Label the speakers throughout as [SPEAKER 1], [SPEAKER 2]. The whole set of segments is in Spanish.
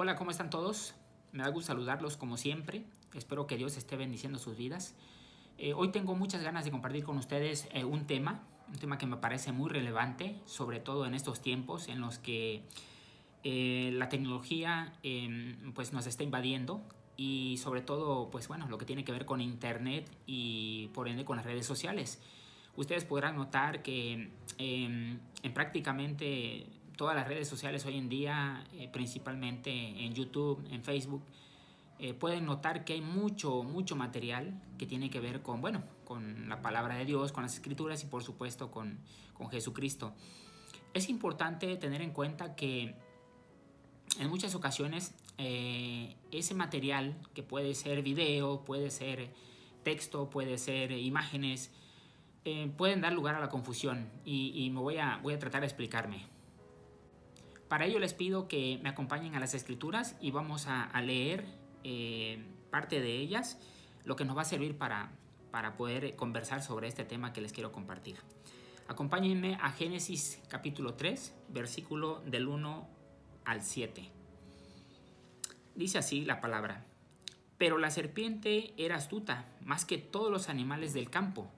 [SPEAKER 1] Hola, ¿cómo están todos? Me da gusto saludarlos como siempre. Espero que Dios esté bendiciendo sus vidas. Hoy tengo muchas ganas de compartir con ustedes un tema que me parece muy relevante, sobre todo en estos tiempos en los que la tecnología pues nos está invadiendo y sobre todo pues bueno, lo que tiene que ver con internet y por ende con las redes sociales. Ustedes podrán notar que en prácticamente todas las redes sociales hoy en día, principalmente en YouTube, en Facebook, pueden notar que hay mucho material que tiene que ver con, bueno, con la palabra de Dios, con las escrituras y por supuesto con Jesucristo. Es importante tener en cuenta que en muchas ocasiones ese material, que puede ser video, puede ser texto, puede ser imágenes, pueden dar lugar a la confusión y voy a tratar de explicarme. Para ello les pido que me acompañen a las escrituras y vamos a leer parte de ellas, lo que nos va a servir para poder conversar sobre este tema que les quiero compartir. Acompáñenme a Génesis capítulo 3, versículo del 1 al 7. Dice así la palabra: Pero la serpiente era astuta, más que todos los animales del campo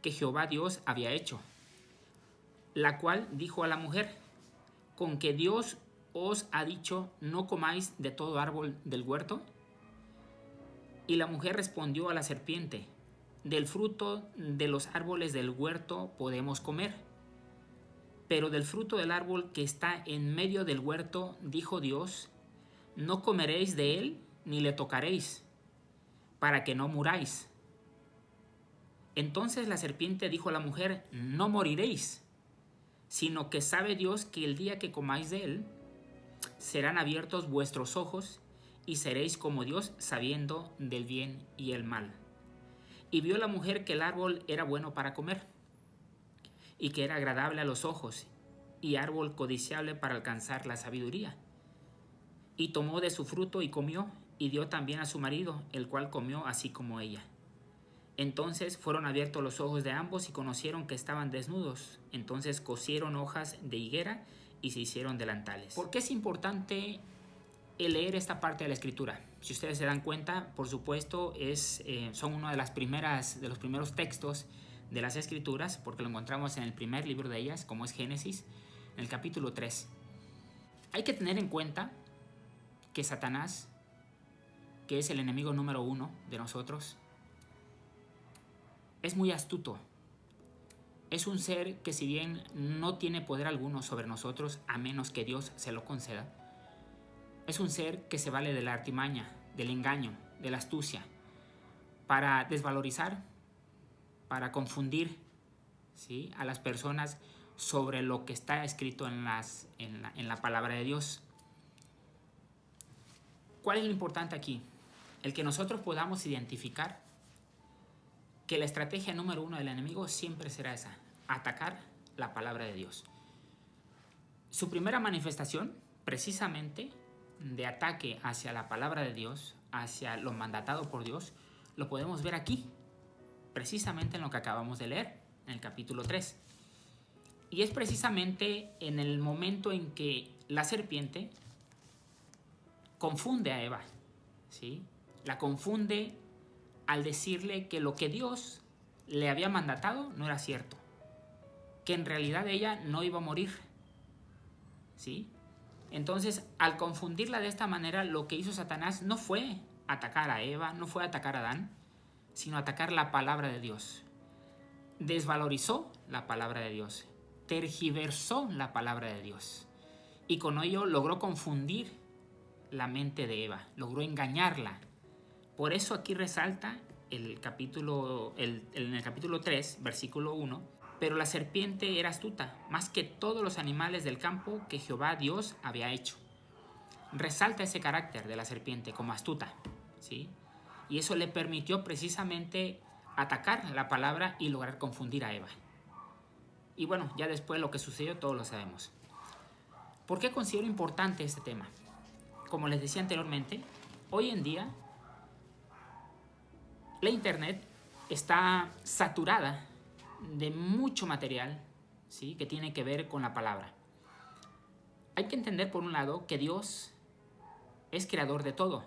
[SPEAKER 1] que Jehová Dios había hecho, la cual dijo a la mujer: ¿Con que Dios os ha dicho, no comáis de todo árbol del huerto? Y la mujer respondió a la serpiente: Del fruto de los árboles del huerto podemos comer, pero del fruto del árbol que está en medio del huerto, dijo Dios, no comeréis de él ni le tocaréis, para que no muráis. Entonces la serpiente dijo a la mujer: No moriréis, sino que sabe Dios que el día que comáis de él, serán abiertos vuestros ojos y seréis como Dios, sabiendo del bien y el mal. Y vio la mujer que el árbol era bueno para comer, y que era agradable a los ojos, y árbol codiciable para alcanzar la sabiduría. Y tomó de su fruto y comió, y dio también a su marido, el cual comió así como ella. Entonces fueron abiertos los ojos de ambos y conocieron que estaban desnudos. Entonces cosieron hojas de higuera y se hicieron delantales. ¿Por qué es importante leer esta parte de la escritura? Si ustedes se dan cuenta, por supuesto, son uno de los primeros textos de las escrituras, porque lo encontramos en el primer libro de ellas, como es Génesis, en el capítulo 3. Hay que tener en cuenta que Satanás, que es el enemigo número 1 de nosotros, es muy astuto. Es un ser que, si bien no tiene poder alguno sobre nosotros, a menos que Dios se lo conceda, es un ser que se vale de la artimaña, del engaño, de la astucia, para desvalorizar, para confundir, ¿sí?, a las personas sobre lo que está escrito en la palabra de Dios. ¿Cuál es lo importante aquí? El que nosotros podamos identificar que la estrategia número 1 del enemigo siempre será esa: atacar la palabra de Dios. Su primera manifestación, precisamente, de ataque hacia la palabra de Dios, hacia lo mandatado por Dios, lo podemos ver aquí, precisamente en lo que acabamos de leer, en el capítulo 3. Y es precisamente en el momento en que la serpiente confunde a Eva, ¿sí? La confunde al decirle que lo que Dios le había mandatado no era cierto, que en realidad ella no iba a morir, ¿sí? Entonces, al confundirla de esta manera, lo que hizo Satanás no fue atacar a Eva, no fue atacar a Adán, sino atacar la palabra de Dios. Desvalorizó la palabra de Dios, tergiversó la palabra de Dios, y con ello logró confundir la mente de Eva, logró engañarla. Por eso aquí resalta en el capítulo 3, versículo 1, pero la serpiente era astuta, más que todos los animales del campo que Jehová Dios había hecho. Resalta ese carácter de la serpiente como astuta, ¿sí? Y eso le permitió precisamente atacar la palabra y lograr confundir a Eva. Y bueno, ya después lo que sucedió todos lo sabemos. ¿Por qué considero importante este tema? Como les decía anteriormente, hoy en día la internet está saturada de mucho material, ¿sí?, que tiene que ver con la palabra. Hay que entender, por un lado, que Dios es creador de todo.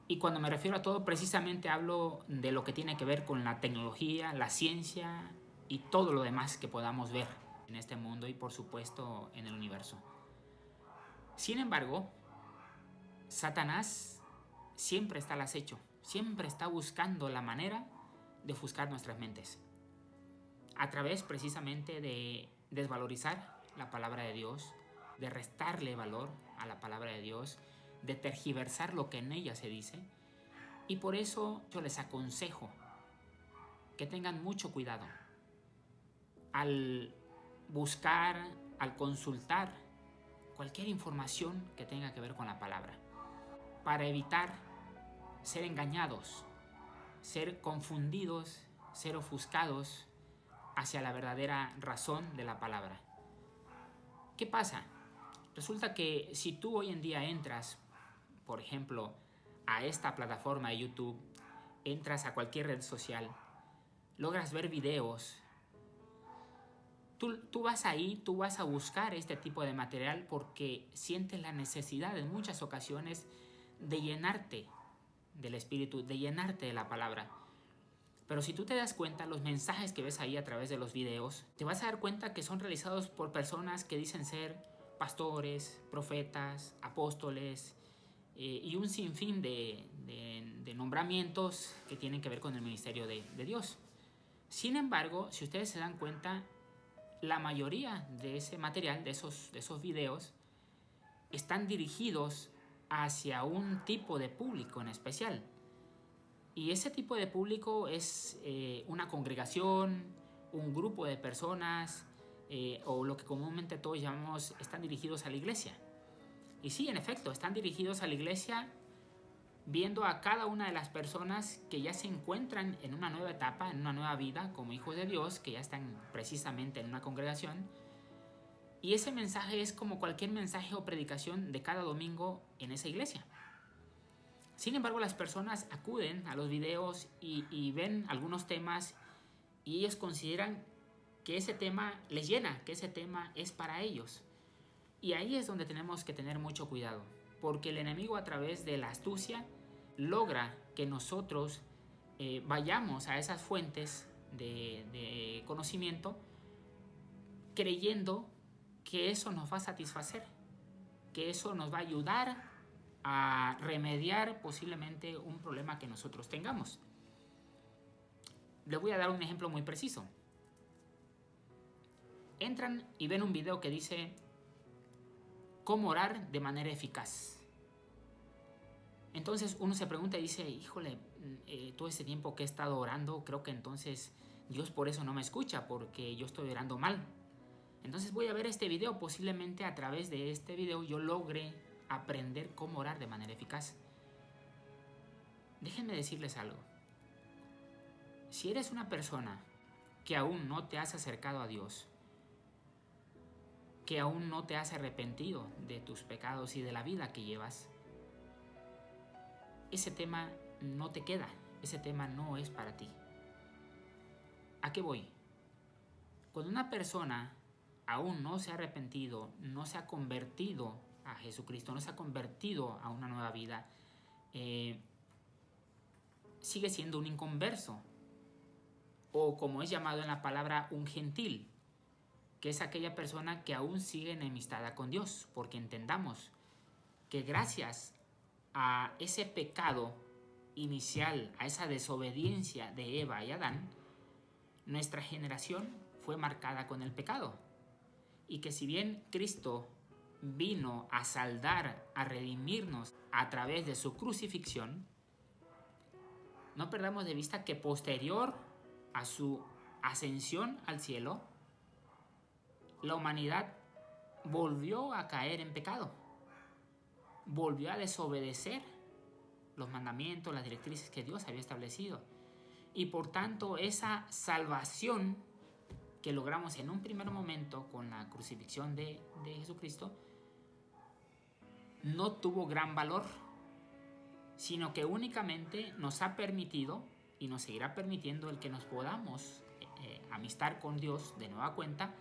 [SPEAKER 1] Y cuando me refiero a todo, precisamente hablo de lo que tiene que ver con la tecnología, la ciencia y todo lo demás que podamos ver en este mundo y por supuesto en el universo. Sin embargo, Satanás siempre está al acecho, siempre está buscando la manera de ofuscar nuestras mentes. A través precisamente de desvalorizar la palabra de Dios, de restarle valor a la palabra de Dios, de tergiversar lo que en ella se dice. Y por eso yo les aconsejo que tengan mucho cuidado al buscar, al consultar cualquier información que tenga que ver con la palabra, para evitar ser engañados, ser confundidos, ser ofuscados hacia la verdadera razón de la palabra. ¿Qué pasa? Resulta que si tú hoy en día entras, por ejemplo, a esta plataforma de YouTube, entras a cualquier red social, logras ver videos, tú vas ahí, tú vas a buscar este tipo de material porque sientes la necesidad en muchas ocasiones de llenarte del Espíritu, de llenarte de la palabra. Pero si tú te das cuenta, los mensajes que ves ahí a través de los videos, te vas a dar cuenta que son realizados por personas que dicen ser pastores, profetas, apóstoles y un sinfín de nombramientos que tienen que ver con el ministerio de Dios. Sin embargo, si ustedes se dan cuenta, la mayoría de ese material, de esos videos, están dirigidos hacia un tipo de público en especial. Y ese tipo de público es una congregación, un grupo de personas, o lo que comúnmente todos llamamos, están dirigidos a la iglesia. Y sí, en efecto, están dirigidos a la iglesia viendo a cada una de las personas que ya se encuentran en una nueva etapa, en una nueva vida como hijos de Dios, que ya están precisamente en una congregación. Y ese mensaje es como cualquier mensaje o predicación de cada domingo en esa iglesia. Sin embargo, las personas acuden a los videos y ven algunos temas y ellos consideran que ese tema les llena, que ese tema es para ellos. Y ahí es donde tenemos que tener mucho cuidado, porque el enemigo a través de la astucia logra que nosotros vayamos a esas fuentes de conocimiento creyendo que eso nos va a satisfacer, que eso nos va a ayudar a remediar posiblemente un problema que nosotros tengamos. Les voy a dar un ejemplo muy preciso. Entran y ven un video que dice cómo orar de manera eficaz. Entonces uno se pregunta y dice, híjole, todo ese tiempo que he estado orando, creo que entonces Dios por eso no me escucha, porque yo estoy orando mal. Entonces voy a ver este video, posiblemente a través de este video yo logre aprender cómo orar de manera eficaz. Déjenme decirles algo. Si eres una persona que aún no te has acercado a Dios, que aún no te has arrepentido de tus pecados y de la vida que llevas, ese tema no te queda, ese tema no es para ti. ¿A qué voy? Cuando una persona aún no se ha arrepentido, no se ha convertido a Jesucristo, no se ha convertido a una nueva vida, sigue siendo un inconverso, o como es llamado en la palabra, un gentil, que es aquella persona que aún sigue enemistada con Dios, porque entendamos que gracias a ese pecado inicial, a esa desobediencia de Eva y Adán, nuestra generación fue marcada con el pecado. Y que si bien Cristo vino a saldar, a redimirnos a través de su crucifixión, no perdamos de vista que posterior a su ascensión al cielo, la humanidad volvió a caer en pecado, volvió a desobedecer los mandamientos, las directrices que Dios había establecido. Y por tanto, esa salvación que logramos en un primer momento con la crucifixión de Jesucristo no tuvo gran valor, sino que únicamente nos ha permitido y nos seguirá permitiendo el que nos podamos amistar con Dios de nueva cuenta,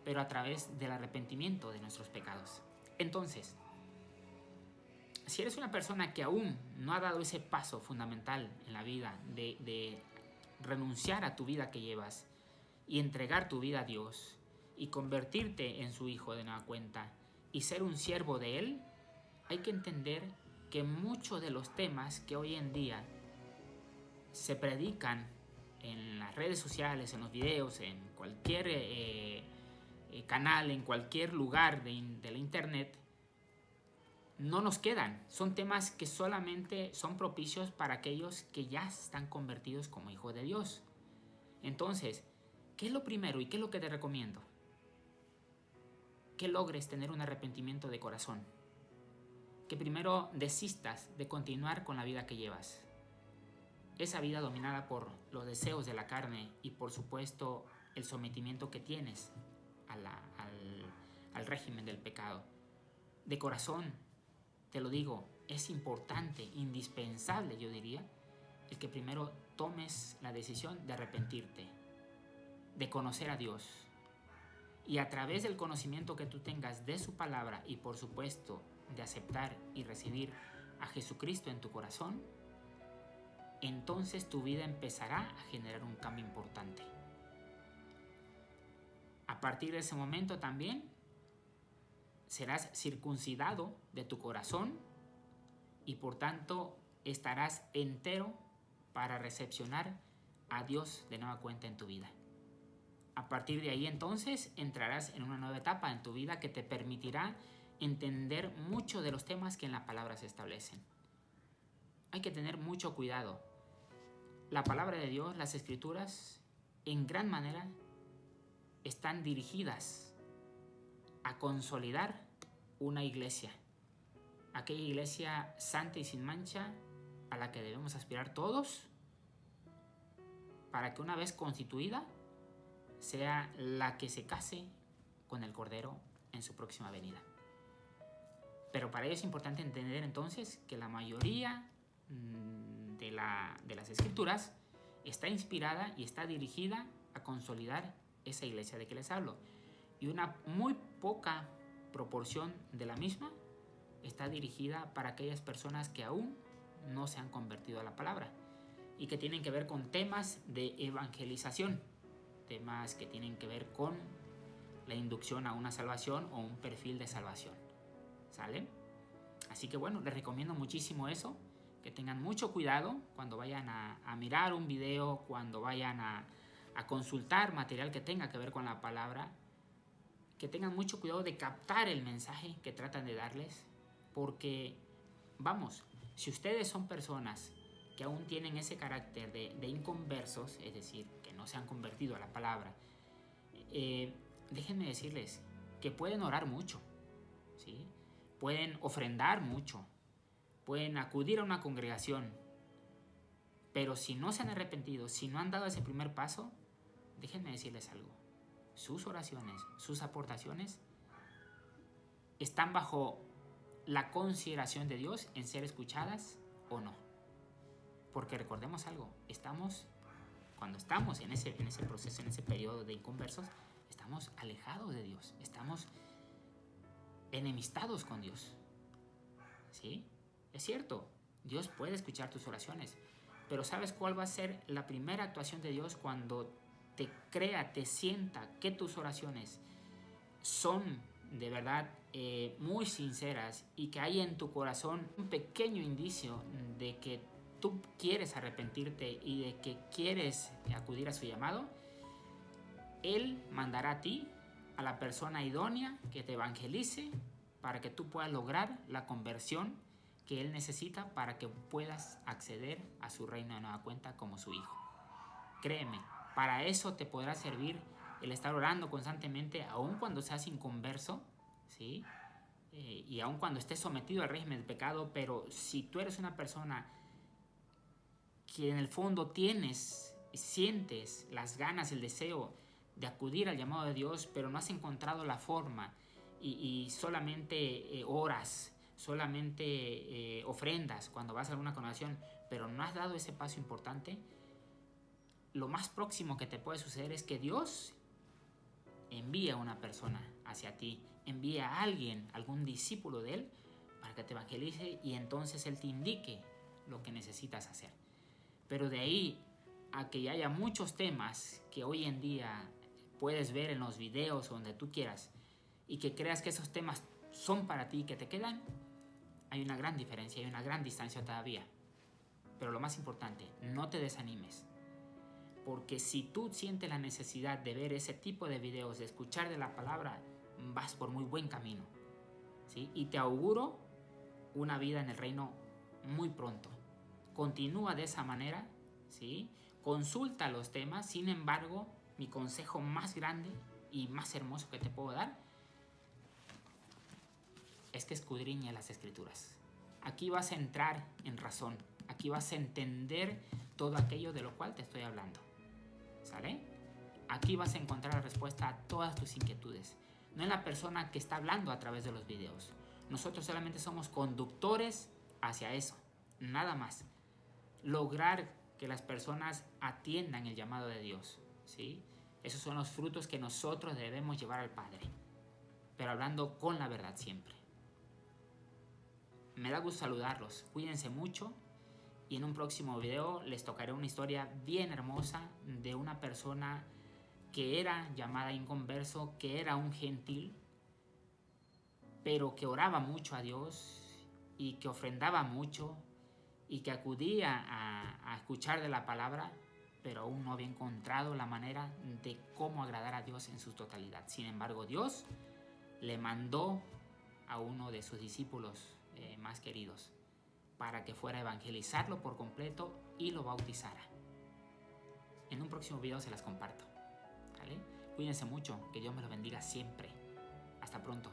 [SPEAKER 1] pero a través del arrepentimiento de nuestros pecados. Entonces, si eres una persona que aún no ha dado ese paso fundamental en la vida de renunciar a tu vida que llevas y entregar tu vida a Dios y convertirte en su hijo de nueva cuenta y ser un siervo de Él, hay que entender que muchos de los temas que hoy en día se predican en las redes sociales, en los videos, en cualquier canal, en cualquier lugar de la internet, no nos quedan. Son temas que solamente son propicios para aquellos que ya están convertidos como hijos de Dios. Entonces, ¿qué es lo primero y qué es lo que te recomiendo? Que logres tener un arrepentimiento de corazón. Que primero desistas de continuar con la vida que llevas. Esa vida dominada por los deseos de la carne y por supuesto el sometimiento que tienes al régimen del pecado. De corazón, te lo digo, es importante, indispensable, yo diría, el que primero tomes la decisión de arrepentirte, de conocer a Dios. Y a través del conocimiento que tú tengas de su palabra y por supuesto de aceptar y recibir a Jesucristo en tu corazón, entonces tu vida empezará a generar un cambio importante. A partir de ese momento también serás circuncidado de tu corazón y por tanto estarás entero para recepcionar a Dios de nueva cuenta en tu vida. A partir de ahí entonces entrarás en una nueva etapa en tu vida que te permitirá entender mucho de los temas que en la palabra se establecen. Hay que tener mucho cuidado. La palabra de Dios, las escrituras, en gran manera están dirigidas a consolidar una iglesia. Aquella iglesia santa y sin mancha a la que debemos aspirar todos para que una vez constituida sea la que se case con el Cordero en su próxima venida. Pero para ello es importante entender entonces que la mayoría de las escrituras está inspirada y está dirigida a consolidar esa iglesia de que les hablo. Y una muy poca proporción de la misma está dirigida para aquellas personas que aún no se han convertido a la palabra y que tienen que ver con temas de evangelización, temas que tienen que ver con la inducción a una salvación o un perfil de salvación. ¿Sale? Así que bueno, les recomiendo muchísimo eso, que tengan mucho cuidado cuando vayan a mirar un video, cuando vayan a consultar material que tenga que ver con la palabra, que tengan mucho cuidado de captar el mensaje que tratan de darles, porque, vamos, si ustedes son personas que aún tienen ese carácter de inconversos, es decir, que no se han convertido a la palabra, déjenme decirles que pueden orar mucho, ¿sí? Pueden ofrendar mucho, pueden acudir a una congregación, pero si no se han arrepentido, si no han dado ese primer paso, déjenme decirles algo. Sus oraciones, sus aportaciones están bajo la consideración de Dios en ser escuchadas o no. Porque recordemos algo, cuando estamos en ese proceso, en ese periodo de inconversos, estamos alejados de Dios, estamos enemistados con Dios. ¿Sí? Es cierto, Dios puede escuchar tus oraciones, pero ¿sabes cuál va a ser la primera actuación de Dios cuando te crea, te sienta que tus oraciones son de verdad muy sinceras y que hay en tu corazón un pequeño indicio de que tú quieres arrepentirte y de que quieres acudir a su llamado? Él mandará a ti, a la persona idónea que te evangelice para que tú puedas lograr la conversión que Él necesita para que puedas acceder a su reino de nueva cuenta como su hijo. Créeme, para eso te podrá servir el estar orando constantemente, aun cuando seas inconverso, ¿sí? Y aun cuando estés sometido al régimen del pecado, pero si tú eres una persona que en el fondo sientes las ganas, el deseo de acudir al llamado de Dios, pero no has encontrado la forma y solamente oras, solamente ofrendas cuando vas a alguna congregación, pero no has dado ese paso importante, lo más próximo que te puede suceder es que Dios envía a una persona hacia ti, envía a alguien, algún discípulo de Él, para que te evangelice y entonces Él te indique lo que necesitas hacer. Pero de ahí a que haya muchos temas que hoy en día puedes ver en los videos o donde tú quieras y que creas que esos temas son para ti y que te quedan, hay una gran diferencia, hay una gran distancia todavía. Pero lo más importante, no te desanimes. Porque si tú sientes la necesidad de ver ese tipo de videos, de escuchar de la palabra, vas por muy buen camino, ¿sí? Y te auguro una vida en el reino muy pronto. Continúa de esa manera, ¿sí? Consulta los temas. Sin embargo, mi consejo más grande y más hermoso que te puedo dar es que escudriñe las Escrituras. Aquí vas a entrar en razón. Aquí vas a entender todo aquello de lo cual te estoy hablando. ¿Sale? Aquí vas a encontrar la respuesta a todas tus inquietudes. No es la persona que está hablando a través de los videos. Nosotros solamente somos conductores hacia eso. Nada más. Lograr que las personas atiendan el llamado de Dios, ¿sí? Esos son los frutos que nosotros debemos llevar al Padre. Pero hablando con la verdad siempre. Me da gusto saludarlos. Cuídense mucho. Y en un próximo video les tocaré una historia bien hermosa de una persona que era llamada inconverso, que era un gentil, pero que oraba mucho a Dios y que ofrendaba mucho y que acudía a escuchar de la palabra, pero aún no había encontrado la manera de cómo agradar a Dios en su totalidad. Sin embargo, Dios le mandó a uno de sus discípulos más queridos para que fuera a evangelizarlo por completo y lo bautizara. En un próximo video se las comparto. ¿Vale? Cuídense mucho, que Dios me los bendiga siempre. Hasta pronto.